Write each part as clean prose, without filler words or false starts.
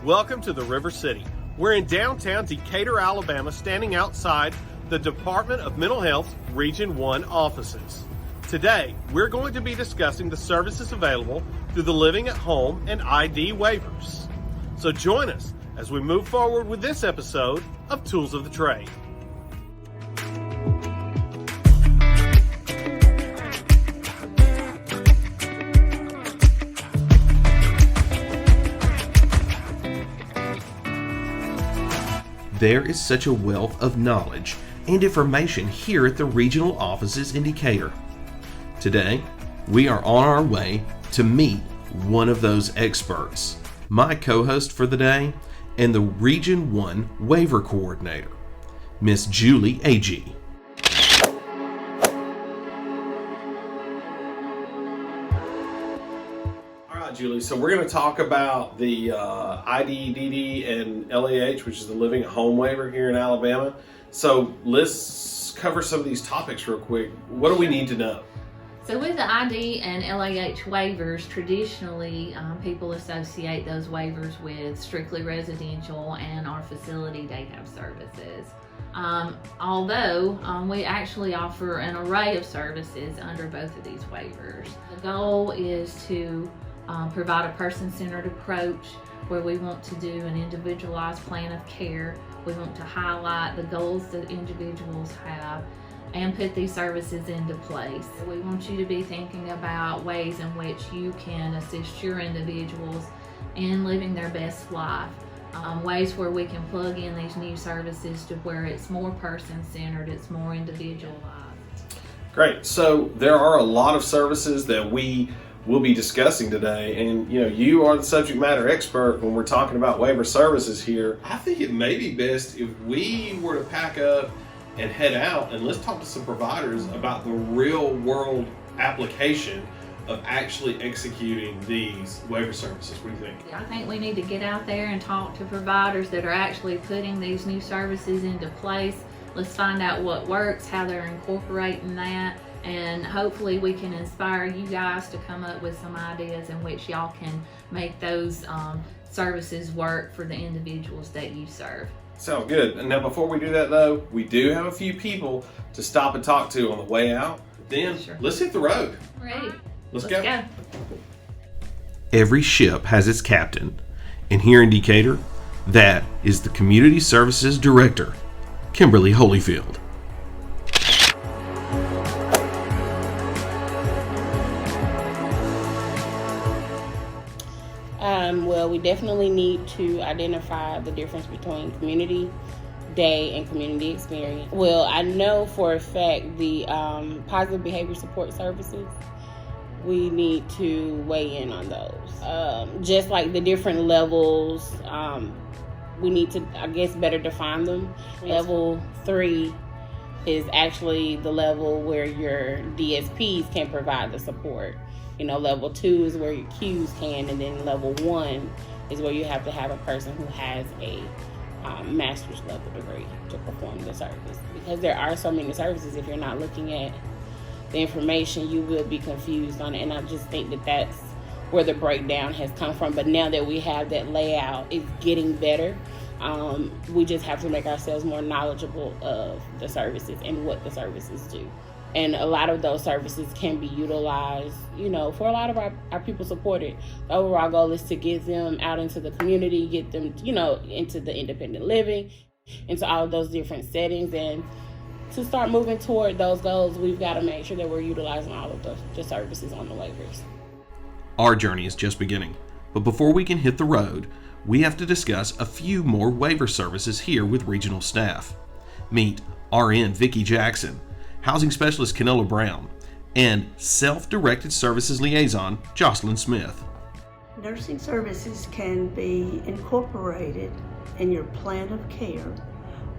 Welcome to the River City. We're in downtown Decatur, Alabama, standing outside the Department of Mental Health Region 1 offices. Today, we're going to be discussing the services available through the Living at Home and ID waivers. So join us as we move forward with this episode of Tools of the Trade. There is such a wealth of knowledge and information here at the regional offices in Decatur. Today, we are on our way to meet one of those experts, my co-host for the day and the Region 1 Waiver Coordinator, Miss Julie Agee. Julie, so we're going to talk about the IDDD and LAH, which is the Living at Home waiver here in Alabama. So let's cover some of these topics real quick. What do we need to know? So with the ID and LAH waivers, traditionally people associate those waivers with strictly residential and our facility day have services. Although we actually offer an array of services under both of these waivers. The goal is to provide a person-centered approach where we want to do an individualized plan of care. We want to highlight the goals that individuals have and put these services into place. We want you to be thinking about ways in which you can assist your individuals in living their best life. Ways where we can plug in these new services to where it's more person-centered, it's more individualized. Great. So there are a lot of services that we'll be discussing today, and you are the subject matter expert when we're talking about waiver services here. I think it may be best if we were to pack up and head out and let's talk to some providers about the real world application of actually executing these waiver services. What do you think? I think we need to get out there and talk to providers that are actually putting these new services into place. Let's find out what works, how they're incorporating that, and hopefully we can inspire you guys to come up with some ideas in which y'all can make those services work for the individuals that you serve. Sounds good. And now before we do that though, we do have a few people to stop and talk to on the way out. Then Let's hit the road. Ready? Let's go. Every ship has its captain, and here in Decatur, that is the Community Services Director, Kimberly Holyfield. Well, we definitely need to identify the difference between community day and community experience. Well, I know for a fact the positive behavior support services, we need to weigh in on those. Just like the different levels, we need to, I guess, better define them. Level 3 is actually the level where your DSPs can provide the support. Level 2 is where your Qs can, and then level 1 is where you have to have a person who has a master's level degree to perform the service. Because there are so many services, if you're not looking at the information, you will be confused on it. And I just think that that's where the breakdown has come from. But now that we have that layout, it's getting better. We just have to make ourselves more knowledgeable of the services and what the services do. And a lot of those services can be utilized, for a lot of our people supported. The overall goal is to get them out into the community, get them, into the independent living, into all of those different settings. And to start moving toward those goals, we've got to make sure that we're utilizing all of the services on the waivers. Our journey is just beginning, but before we can hit the road, we have to discuss a few more waiver services here with regional staff. Meet RN Vicki Jackson, Housing Specialist Canelo Brown, and Self-Directed Services Liaison Jocelyn Smith. Nursing services can be incorporated in your plan of care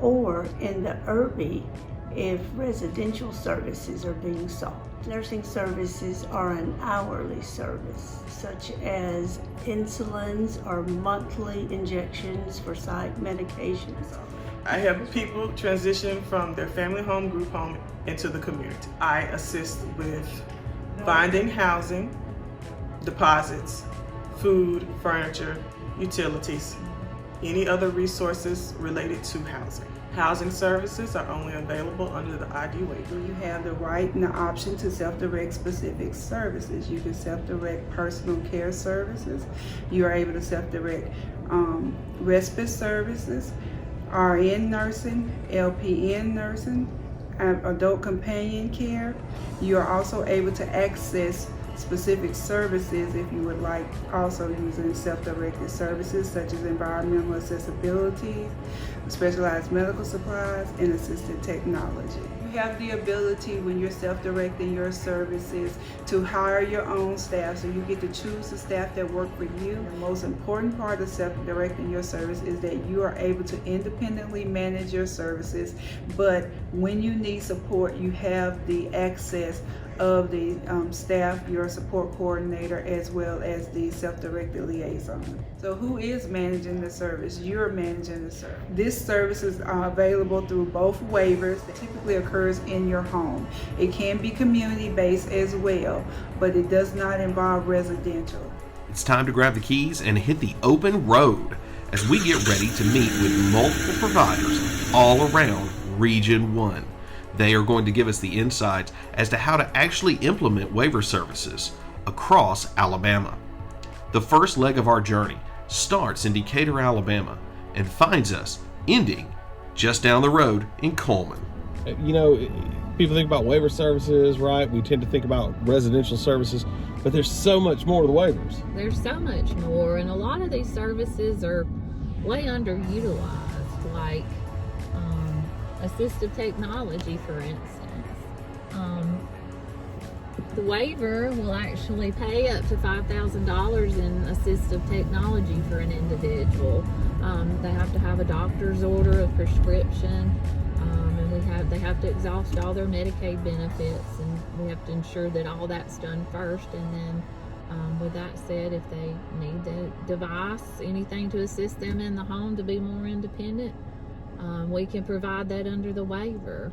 or in the IRB if residential services are being sought. Nursing services are an hourly service, such as insulins or monthly injections for psych medications. I help people transition from their family home, group home, into the community. I assist with finding housing, deposits, food, furniture, utilities, any other resources related to housing. Housing services are only available under the ID waiver. You have the right and the option to self-direct specific services. You can self-direct personal care services. You are able to self-direct respite services, RN nursing, LPN nursing, adult companion care. You are also able to access specific services if you would like, also using self-directed services such as environmental accessibility, specialized medical supplies, and assisted technology. You have the ability, when you're self-directing your services, to hire your own staff, so you get to choose the staff that work for you. The most important part of self-directing your service is that you are able to independently manage your services, but when you need support, you have the access of the staff, your support coordinator, as well as the self-directed liaison. So who is managing the service? You're managing the service. This service is available through both waivers. That typically occurs in your home. It can be community-based as well, but it does not involve residential. It's time to grab the keys and hit the open road as we get ready to meet with multiple providers all around Region 1. They are going to give us the insights as to how to actually implement waiver services across Alabama. The first leg of our journey starts in Decatur, Alabama, and finds us ending just down the road in Coleman. You know, people think about waiver services, right? We tend to think about residential services, but there's so much more to the waivers. There's so much more, and a lot of these services are way underutilized, like assistive technology, for instance. The waiver will actually pay up to $5,000 in assistive technology for an individual. They have to have a doctor's order, a prescription, and they have to exhaust all their Medicaid benefits, and we have to ensure that all that's done first. And then with that said, if they need the device, anything to assist them in the home to be more independent, we can provide that under the waiver.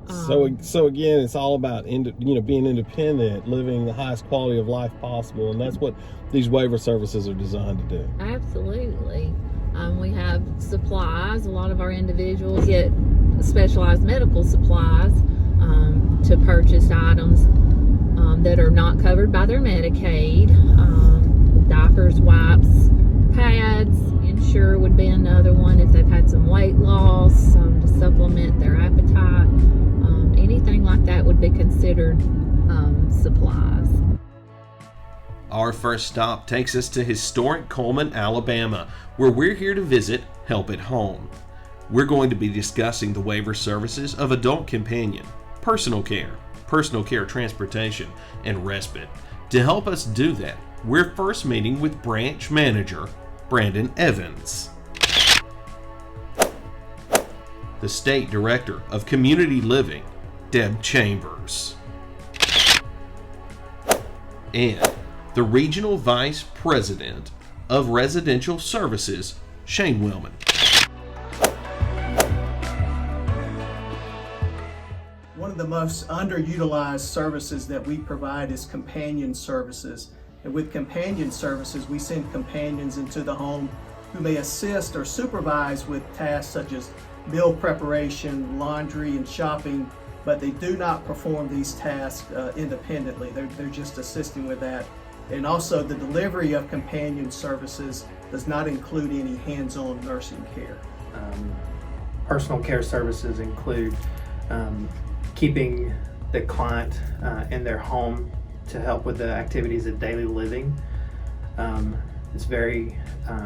So again, it's all about being independent, living the highest quality of life possible, and that's what these waiver services are designed to do. Absolutely. We have supplies. A lot of our individuals get specialized medical supplies to purchase items that are not covered by their Medicaid. Diapers, wipes, pads. Insure would be another one if they've had some weight loss, to supplement their appetite. Anything like that would be considered supplies. Our first stop takes us to historic Coleman, Alabama, where we're here to visit Help at Home. We're going to be discussing the waiver services of adult companion, personal care transportation, and respite. To help us do that, we're first meeting with branch manager Brandon Evans, the state director of community living Deb Chambers, and the regional vice president of residential services Shane Willman. One of the most underutilized services that we provide is companion services. And with companion services, we send companions into the home who may assist or supervise with tasks such as meal preparation, laundry, and shopping, but they do not perform these tasks independently. They're just assisting with that. And also the delivery of companion services does not include any hands-on nursing care. Personal care services include keeping the client in their home to help with the activities of daily living. It's very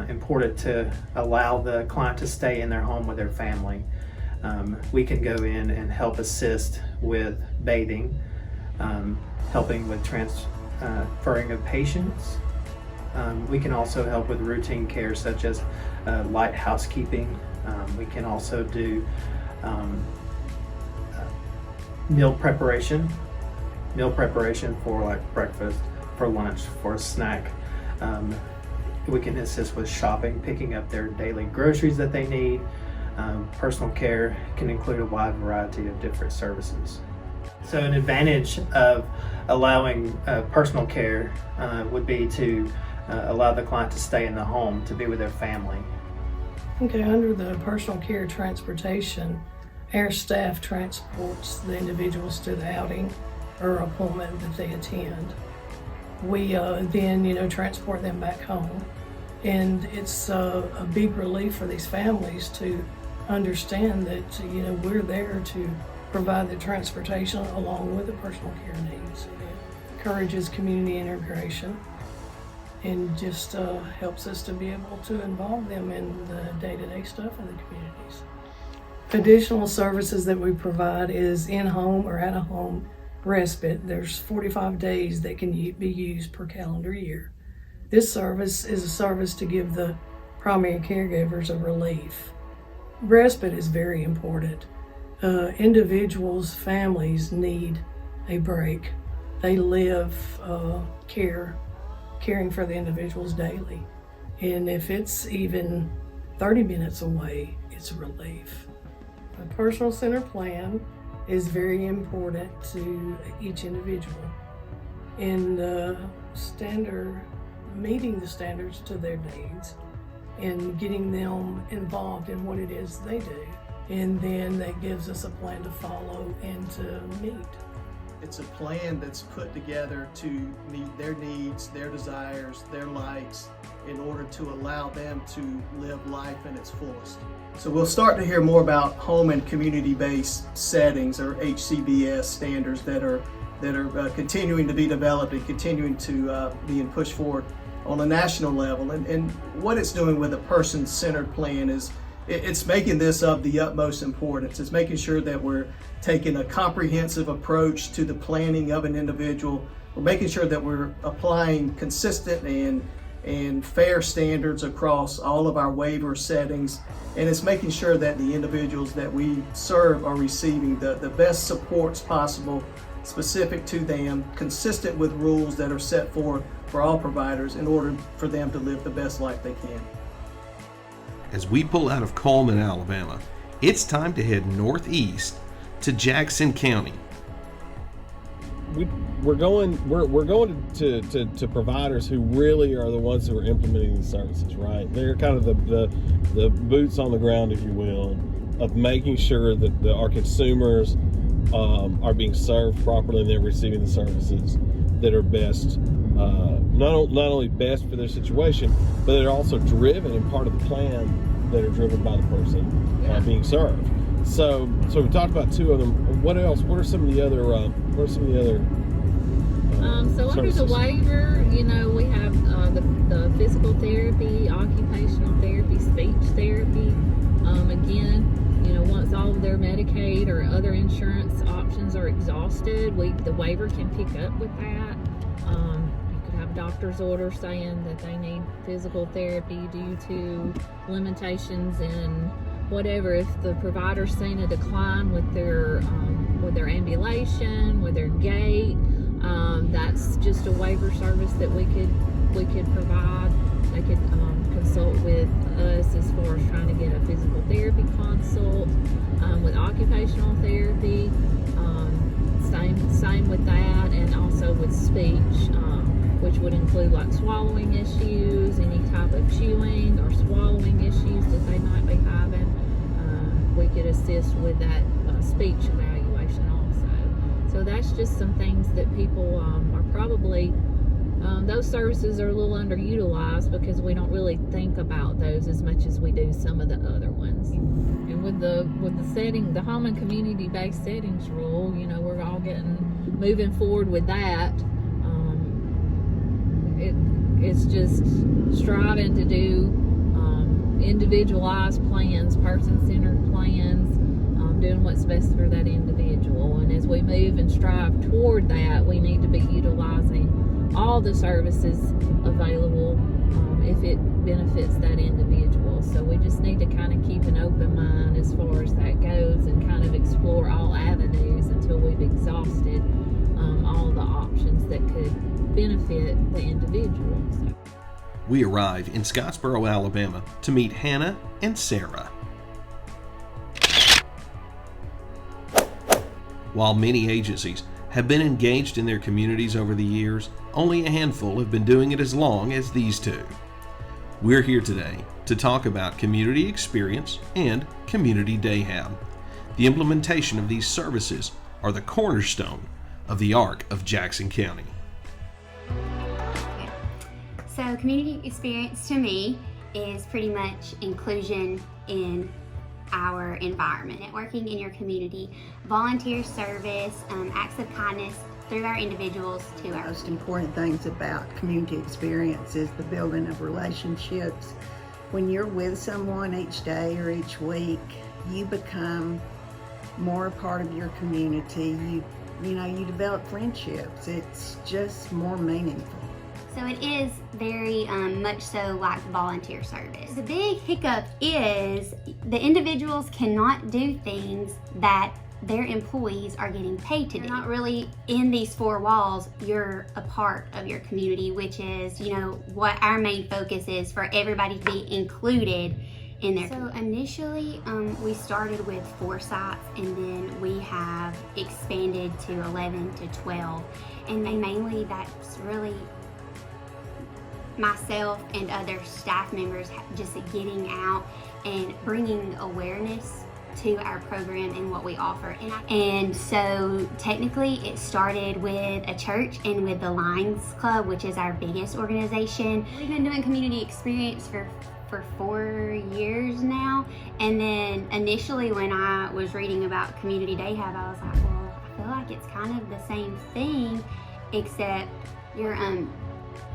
important to allow the client to stay in their home with their family. We can go in and help assist with bathing, helping with transferring of patients. We can also help with routine care such as light housekeeping. We can also do meal preparation for like breakfast, for lunch, for a snack. We can assist with shopping, picking up their daily groceries that they need. Personal care can include a wide variety of different services. So an advantage of allowing personal care would be to allow the client to stay in the home, to be with their family. Okay, under the personal care transportation, our staff transports the individuals to the outing or appointment that they attend. We then, transport them back home. And it's a big relief for these families to understand that, we're there to provide the transportation along with the personal care needs. It encourages community integration and just helps us to be able to involve them in the day-to-day stuff in the communities. Additional services that we provide is in-home or at-home respite. There's 45 days that can be used per calendar year. This service is a service to give the primary caregivers a relief. Respite is very important. Individuals, families need a break. They live caring for the individuals daily. And if it's even 30 minutes away, it's a relief. A personal center plan is very important to each individual in meeting the standards to their needs and getting them involved in what it is they do. And then that gives us a plan to follow and to meet. It's a plan that's put together to meet their needs, their desires, their likes, in order to allow them to live life in its fullest. So we'll start to hear more about home and community-based settings, or HCBS standards, that are continuing to be developed and continuing to being pushed forward on a national level. And what it's doing with a person-centered plan is it's making this of the utmost importance. It's making sure that we're taking a comprehensive approach to the planning of an individual. We're making sure that we're applying consistent and fair standards across all of our waiver settings. And it's making sure that the individuals that we serve are receiving the best supports possible, specific to them, consistent with rules that are set forth for all providers in order for them to live the best life they can. As we pull out of Coleman, Alabama, it's time to head northeast to Jackson County. We're going to providers who really are the ones who are implementing these services, right? They're kind of the boots on the ground, if you will, of making sure that our consumers are being served properly and they're receiving the services that are best, not only best for their situation, but they're also driven and part of the plan that are driven by the person being served. So we talked about two of them. What else? What are some of the other? So under the waiver, we have the physical therapy, occupational therapy, speech therapy. Again, once all of their Medicaid or other insurance options are exhausted, the waiver can pick up with that. You could have a doctor's order saying that they need physical therapy due to limitations in whatever. If the provider's seen a decline with their ambulation, with their gait, that's just a waiver service that we could provide. They could consult with us as far as trying to get a physical therapy consult. With occupational therapy, same with that, and also with speech, which would include like swallowing issues, any type of chewing or swallowing issues that they might be having. We could assist with that speech evaluation also. So that's just some things that people are probably, those services are a little underutilized because we don't really think about those as much as we do some of the other ones. And with the setting, the home and community-based settings rule, we're all moving forward with that. It's just striving to do individualized plans, person-centered plans, doing what's best for that individual. And as we move and strive toward that, we need to be utilizing all the services available if it benefits that individual. So we just need to kind of keep an open mind as far as that goes and kind of explore all avenues until we've exhausted all the options that could benefit the individual. So. We arrive in Scottsboro, Alabama to meet Hannah and Sarah. While many agencies have been engaged in their communities over the years, only a handful have been doing it as long as these two. We're here today to talk about community experience and community day hab. The implementation of these services are the cornerstone of the arc of Jackson County. So community experience to me is pretty much inclusion in our environment, networking in your community, volunteer service, acts of kindness through our individuals to our Most important things about community experience is the building of relationships. When you're with someone each day or each week, you become more a part of your community. You develop friendships. It's just more meaningful. So it is very much so like volunteer service. The big hiccup is the individuals cannot do things that their employees are getting paid to do. You're not really in these four walls, you're a part of your community, which is, what our main focus is for everybody to be included in there. So initially, we started with 4 sites, and then we have expanded to 11 to 12. And mainly that's really myself and other staff members just getting out and bringing awareness to our program and what we offer. And so technically it started with a church and with the Lions Club, which is our biggest organization. We've been doing community experience for 4 years now. And then initially when I was reading about Community Day Hab, I was like, well, I feel like it's kind of the same thing, except you're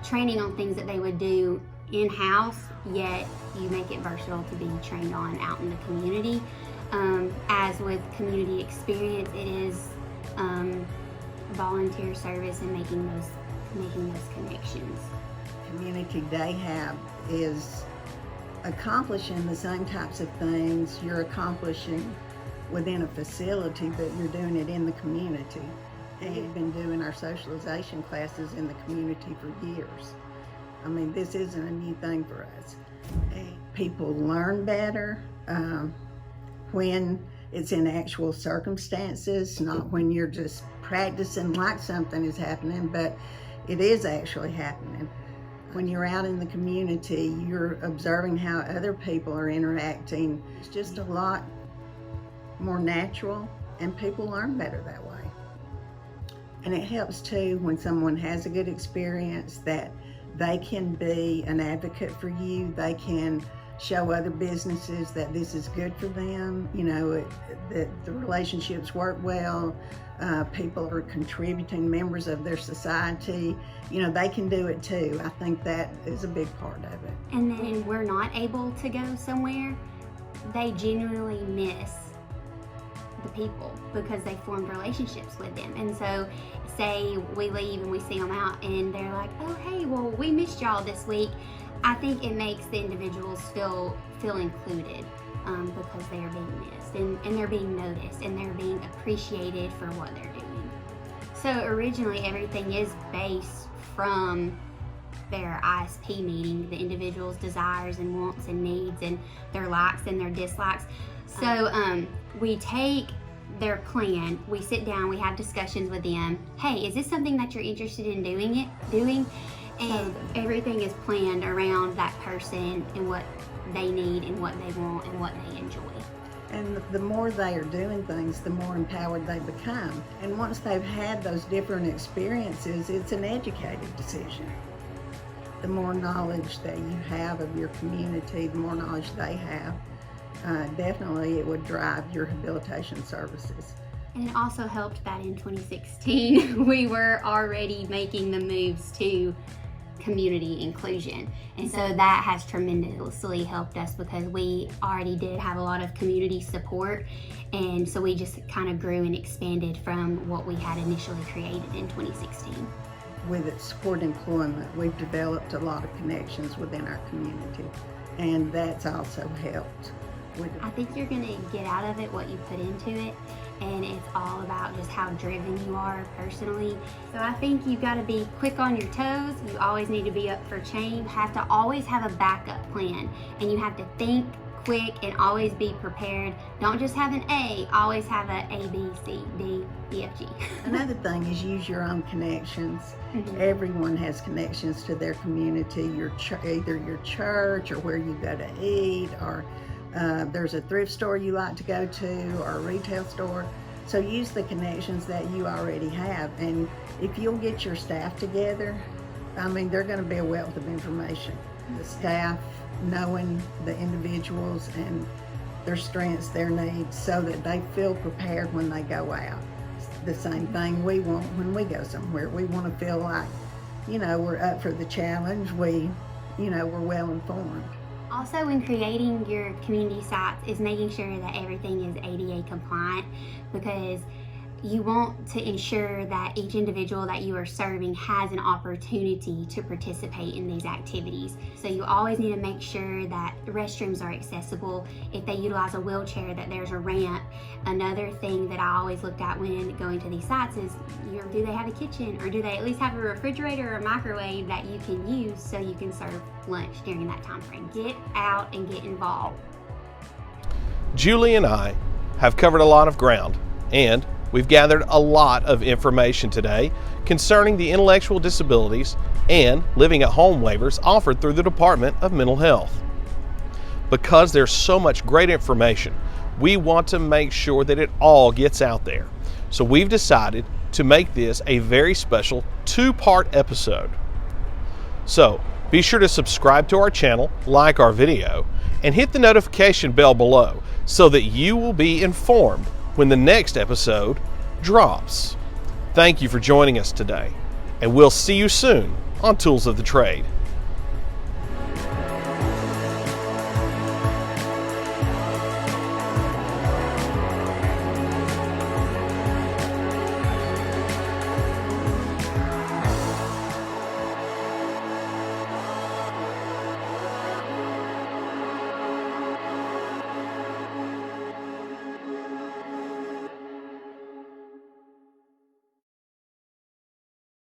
training on things that they would do in-house, yet you make it versatile to be trained on out in the community. As with community experience, it is volunteer service and making those connections. Community Day Hab is accomplishing the same types of things you're accomplishing within a facility, but you're doing it in the community. And we've been doing our socialization classes in the community for years. I mean, this isn't a new thing for us. People learn better when it's in actual circumstances, not when you're just practicing like something is happening, but it is actually happening. When you're out in the community, you're observing how other people are interacting. It's just a lot more natural, and people learn better that way. And it helps too when someone has a good experience that they can be an advocate for you. They can show other businesses that this is good for them, that the relationships work well, people are contributing members of their society, they can do it too. I think that is a big part of it. And then when we're not able to go somewhere, they genuinely miss the people because they formed relationships with them. And so say we leave and we see them out and they're like, oh hey, well we missed y'all this week. I think it makes the individuals feel included because they are being missed and they're being noticed and they're being appreciated for what they're doing. So originally everything is based from their ISP meeting, the individual's desires and wants and needs and their likes and their dislikes. So we take their plan, we sit down, we have discussions with them. Hey, is this something that you're interested in doing? And everything is planned around that person and what they need and what they want and what they enjoy. And the more they are doing things, the more empowered they become. And once they've had those different experiences, it's an educated decision. The more knowledge that you have of your community, the more knowledge they have, definitely it would drive your rehabilitation services. And it also helped that in 2016 we were already making the moves to community inclusion. And so that has tremendously helped us because we already did have a lot of community support. And so we just kind of grew and expanded from what we had initially created in 2016. With its support employment, we've developed a lot of connections within our community, and that's also helped. I think you're going to get out of it what you put into it, and it's all about just how driven you are personally. So I think you've got to be quick on your toes. You always need to be up for change. You have to always have a backup plan, and you have to think quick and always be prepared. Don't just have an A, always have a B, C, D, E, F, G. Another thing is use your own connections. Mhm. Everyone has connections to their community, either your church or where you go to eat, or there's a thrift store you like to go to, or a retail store. So use the connections that you already have, and if you'll get your staff together, I mean, they're going to be a wealth of information. The staff knowing the individuals and their strengths, their needs, so that they feel prepared when they go out. It's the same thing we want when we go somewhere. We want to feel like, we're up for the challenge. We're well informed. Also, when creating your community sites is making sure that everything is ADA compliant, because you want to ensure that each individual that you are serving has an opportunity to participate in these activities. So you always need to make sure that the restrooms are accessible. If they utilize a wheelchair, that there's a ramp. Another thing that I always looked at when going to these sites is, do they have a kitchen, or do they at least have a refrigerator or a microwave that you can use so you can serve lunch during that time frame? Get out and get involved. Julie and I have covered a lot of ground, and we've gathered a lot of information today concerning the intellectual disabilities and living at home waivers offered through the Department of Mental Health. Because there's so much great information, we want to make sure that it all gets out there. So we've decided to make this a very special 2-part episode. So be sure to subscribe to our channel, like our video, and hit the notification bell below so that you will be informed when the next episode drops. Thank you for joining us today, and we'll see you soon on Tools of the Trade.